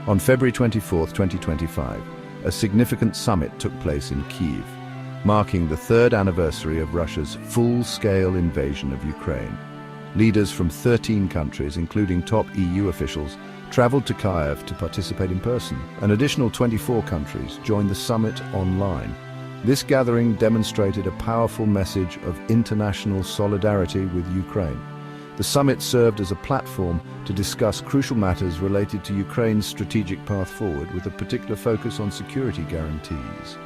On February 24, 2025, a significant summit took place in Kyiv, marking the third anniversary of Russia's full-scale invasion of Ukraine. Leaders from 13 countries, including top EU officials, traveled to Kyiv to participate in person. An additional 24 countries joined the summit online. This gathering demonstrated a powerful message of international solidarity with Ukraine. The summit served as a platform to discuss crucial matters related to Ukraine's strategic path forward, with a particular focus on security guarantees.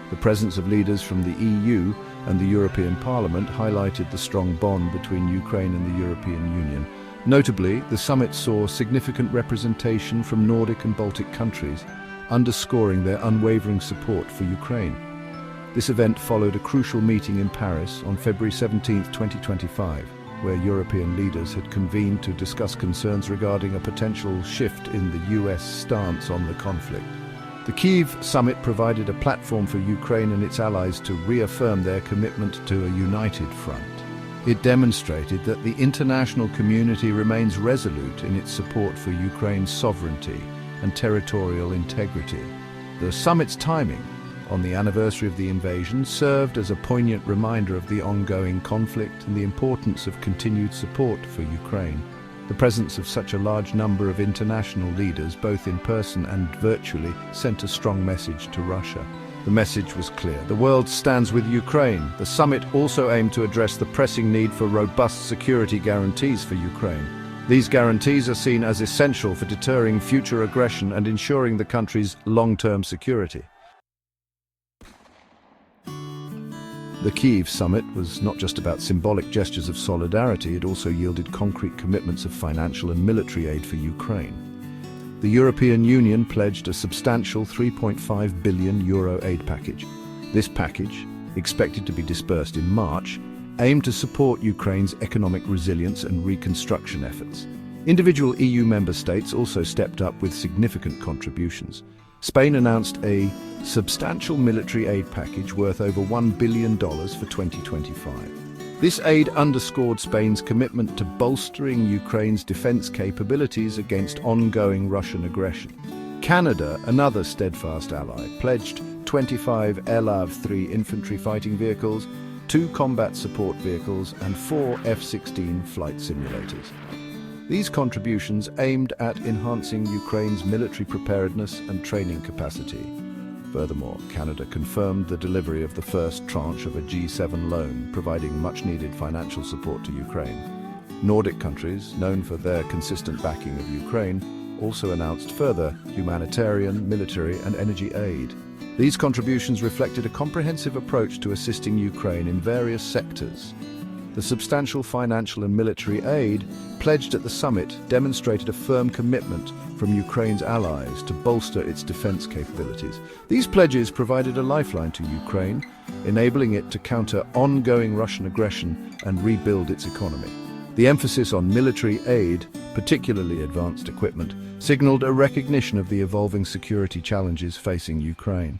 The presence of leaders from the EU and the European Parliament highlighted the strong bond between Ukraine and the European Union. Notably, the summit saw significant representation from Nordic and Baltic countries, underscoring their unwavering support for Ukraine. This event followed a crucial meeting in Paris on February 17, 2025, where European leaders had convened to discuss concerns regarding a potential shift in the US stance on the conflict. The Kyiv summit provided a platform for Ukraine and its allies to reaffirm their commitment to a united front. It demonstrated that the international community remains resolute in its support for Ukraine's sovereignty and territorial integrity. The summit's timing, on the anniversary of the invasion, served as a poignant reminder of the ongoing conflict and the importance of continued support for Ukraine. The presence of such a large number of international leaders, both in person and virtually, sent a strong message to Russia. The message was clear: the world stands with Ukraine. The summit also aimed to address the pressing need for robust security guarantees for Ukraine. These guarantees are seen as essential for deterring future aggression and ensuring the country's long-term security. The Kyiv summit was not just about symbolic gestures of solidarity, it also yielded concrete commitments of financial and military aid for Ukraine. The European Union pledged a substantial €3.5 billion aid package. This package, expected to be disbursed in March, aimed to support Ukraine's economic resilience and reconstruction efforts. Individual EU member states also stepped up with significant contributions. Spain announced a substantial military aid package worth over $1 billion for 2025. This aid underscored Spain's commitment to bolstering Ukraine's defense capabilities against ongoing Russian aggression. Canada, another steadfast ally, pledged 25 LAV-3 infantry fighting vehicles, 2 combat support vehicles, and 4 F-16 flight simulators. These contributions aimed at enhancing Ukraine's military preparedness and training capacity. Furthermore, Canada confirmed the delivery of the first tranche of a G7 loan, providing much-needed financial support to Ukraine. Nordic countries, known for their consistent backing of Ukraine, also announced further humanitarian, military, and energy aid. These contributions reflected a comprehensive approach to assisting Ukraine in various sectors. The substantial financial and military aid pledged at the summit demonstrated a firm commitment from Ukraine's allies to bolster its defense capabilities. These pledges provided a lifeline to Ukraine, enabling it to counter ongoing Russian aggression and rebuild its economy. The emphasis on military aid, particularly advanced equipment, signaled a recognition of the evolving security challenges facing Ukraine.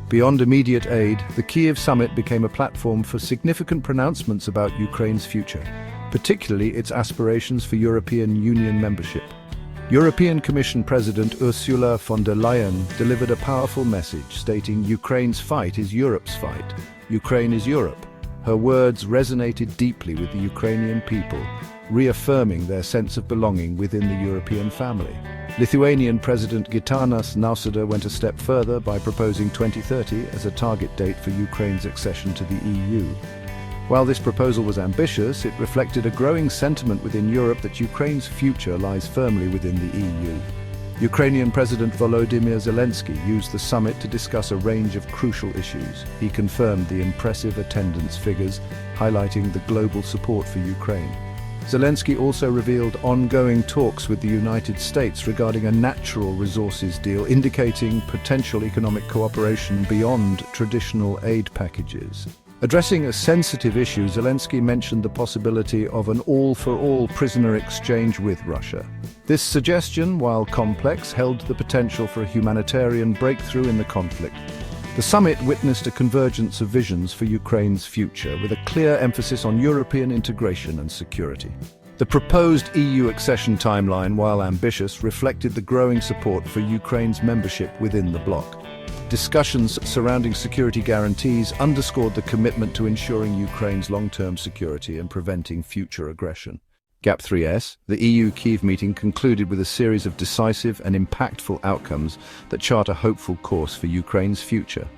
Beyond immediate aid, the Kyiv summit became a platform for significant pronouncements about Ukraine's future, particularly its aspirations for European Union membership. European Commission President Ursula von der Leyen delivered a powerful message stating, "Ukraine's fight is Europe's fight. Ukraine is Europe." Her words resonated deeply with the Ukrainian people, reaffirming their sense of belonging within the European family. Lithuanian President Gitanas Nausėda went a step further by proposing 2030 as a target date for Ukraine's accession to the EU. While this proposal was ambitious, it reflected a growing sentiment within Europe that Ukraine's future lies firmly within the EU. Ukrainian President Volodymyr Zelensky used the summit to discuss a range of crucial issues. He confirmed the impressive attendance figures, highlighting the global support for Ukraine. Zelensky also revealed ongoing talks with the United States regarding a natural resources deal, indicating potential economic cooperation beyond traditional aid packages. Addressing a sensitive issue, Zelensky mentioned the possibility of an all-for-all prisoner exchange with Russia. This suggestion, while complex, held the potential for a humanitarian breakthrough in the conflict. The summit witnessed a convergence of visions for Ukraine's future, with a clear emphasis on European integration and security. The proposed EU accession timeline, while ambitious, reflected the growing support for Ukraine's membership within the bloc. Discussions surrounding security guarantees underscored the commitment to ensuring Ukraine's long-term security and preventing future aggression. GAP 3S, the EU Kiev meeting concluded with a series of decisive and impactful outcomes that chart a hopeful course for Ukraine's future.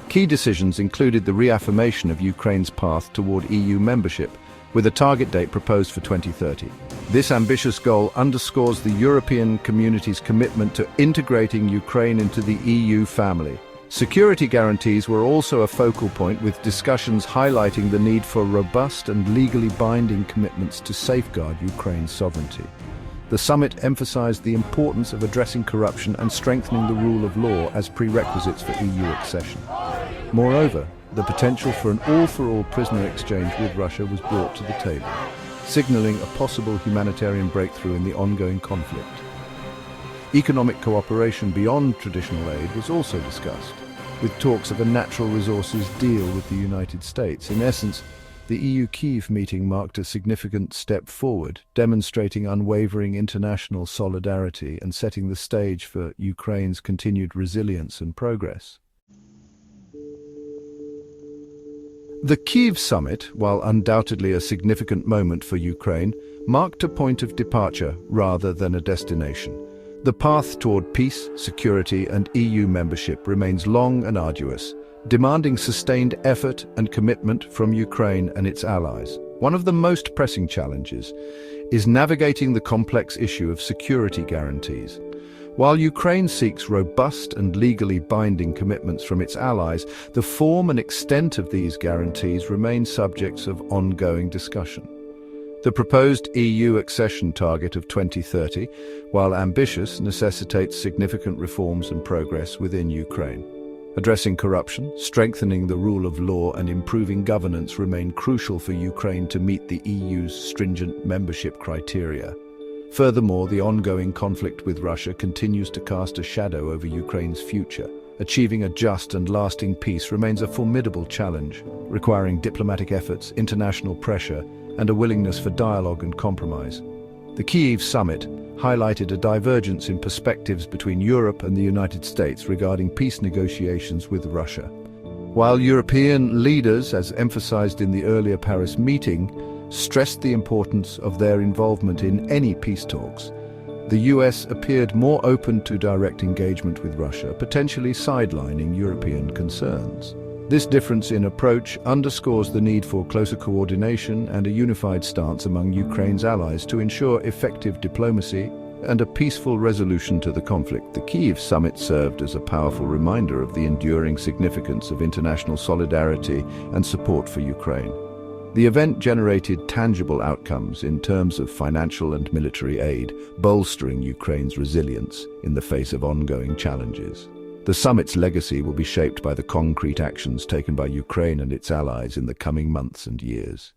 Key decisions included the reaffirmation of Ukraine's path toward EU membership, with a target date proposed for 2030. This ambitious goal underscores the European community's commitment to integrating Ukraine into the EU family. Security guarantees were also a focal point, with discussions highlighting the need for robust and legally binding commitments to safeguard Ukraine's sovereignty. The summit emphasized the importance of addressing corruption and strengthening the rule of law as prerequisites for EU accession. Moreover, the potential for an all-for-all prisoner exchange with Russia was brought to the table, signaling a possible humanitarian breakthrough in the ongoing conflict. Economic cooperation beyond traditional aid was also discussed, with talks of a natural resources deal with the United States. In essence, the EU Kiev meeting marked a significant step forward, demonstrating unwavering international solidarity and setting the stage for Ukraine's continued resilience and progress. The Kyiv summit, while undoubtedly a significant moment for Ukraine, marked a point of departure rather than a destination. The path toward peace, security, and EU membership remains long and arduous, demanding sustained effort and commitment from Ukraine and its allies. One of the most pressing challenges is navigating the complex issue of security guarantees. While Ukraine seeks robust and legally binding commitments from its allies, the form and extent of these guarantees remain subjects of ongoing discussion. The proposed EU accession target of 2030, while ambitious, necessitates significant reforms and progress within Ukraine. Addressing corruption, strengthening the rule of law, and improving governance remain crucial for Ukraine to meet the EU's stringent membership criteria. Furthermore, the ongoing conflict with Russia continues to cast a shadow over Ukraine's future. Achieving a just and lasting peace remains a formidable challenge, requiring diplomatic efforts, international pressure, and a willingness for dialogue and compromise. The Kyiv summit highlighted a divergence in perspectives between Europe and the United States regarding peace negotiations with Russia. While European leaders, as emphasized in the earlier Paris meeting, stressed the importance of their involvement in any peace talks, the US appeared more open to direct engagement with Russia, potentially sidelining European concerns. This difference in approach underscores the need for closer coordination and a unified stance among Ukraine's allies to ensure effective diplomacy and a peaceful resolution to the conflict. The Kyiv summit served as a powerful reminder of the enduring significance of international solidarity and support for Ukraine. The event generated tangible outcomes in terms of financial and military aid, bolstering Ukraine's resilience in the face of ongoing challenges. The summit's legacy will be shaped by the concrete actions taken by Ukraine and its allies in the coming months and years.